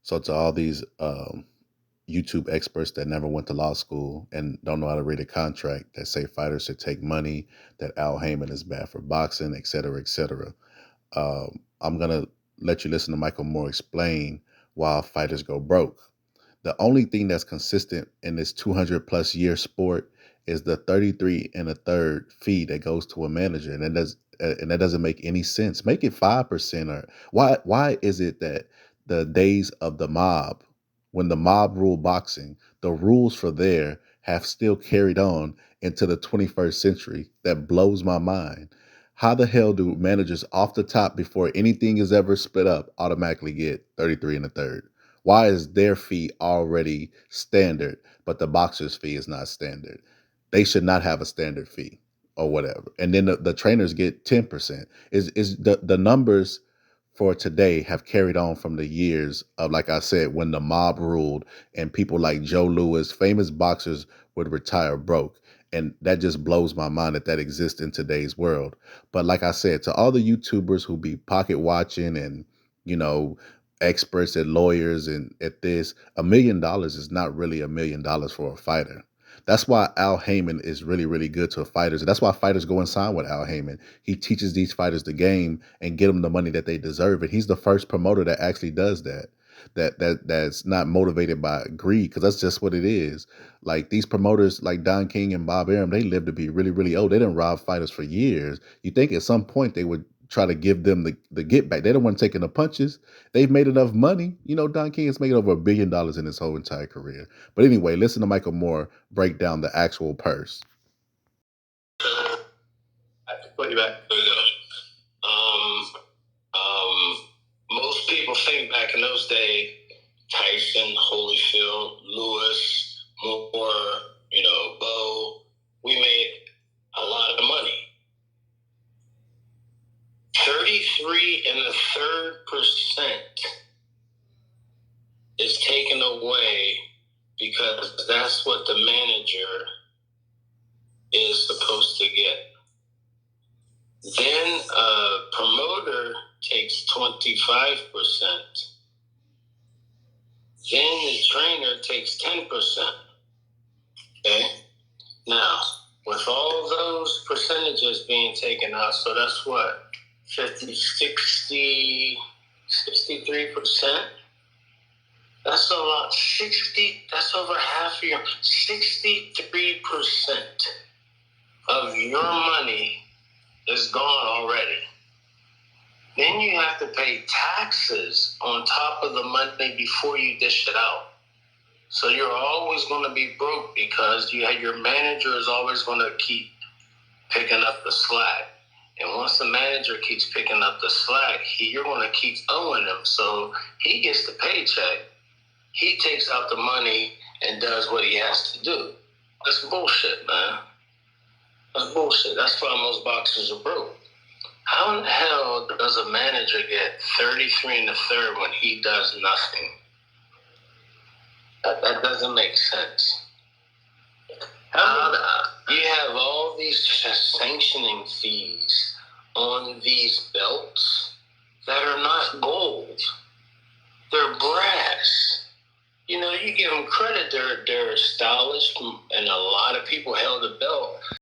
So to all these YouTube experts that never went to law school and don't know how to read a contract that say fighters should take money, that Al Heyman is bad for boxing, et cetera, et cetera. I'm gonna let you listen to Michael Moore explain why fighters go broke. The only thing that's consistent in this 200 plus year sport is the 33 and a third fee that goes to a manager, and that doesn't make any sense. Make it 5%. Or why is it that the days of the mob, when the mob ruled boxing, the rules for there have still carried on into the 21st century? That blows my mind. How the hell do managers off the top before anything is ever split up automatically get 33 and a third? Why is their fee already standard, but the boxer's fee is not standard? They should not have a standard fee or whatever. And then the trainers get 10%. Is the numbers for today have carried on from the years of, like I said, when the mob ruled and people like Joe Louis, famous boxers, would retire broke. And that just blows my mind that that exists in today's world. But like I said, to all the YouTubers who be pocket watching and, you know, experts and lawyers and at this, $1 million is not really $1 million for a fighter. That's why Al Heyman is really, really good to fighters. And that's why fighters go and sign with Al Heyman. He teaches these fighters the game and get them the money that they deserve. And he's the first promoter that actually does that. That's not motivated by greed, because that's just what it is. Like these promoters like Don King and Bob Arum, they live to be really, really old. They didn't rob fighters for years. You think at some point they would try to give them the get back. They don't want taking the punches. They've made enough money. You know, Don King has made over $1 billion in his whole entire career. But anyway, listen to Michael Moore break down the actual purse. I have to put you back. There we go. Um, um, Most people think back in those days, Tyson, Holyfield, Lewis, Moore, Bo, we made a lot of money. 33 and a third percent is taken away because that's what the manager is supposed to get. Then a promoter takes 25%. Then the trainer takes 10%. Okay? Now, with all those percentages being taken out, so that's what? 50, 60, 63%? That's a lot. That's over half of your 63% of your money is gone already. Then you have to pay taxes on top of the money before you dish it out. So you're always going to be broke because your manager is always going to keep picking up the slack. And once the manager keeps picking up the slack, you're going to keep owing him. So he gets the paycheck. He takes out the money and does what he has to do. That's bullshit, man. That's bullshit. That's why most boxers are broke. How in the hell does a manager get 33 and a third when he does nothing? That doesn't make sense. You have all these sanctioning fees on these belts that are not gold. They're brass. You give them credit. They're stylish, and a lot of people held the belt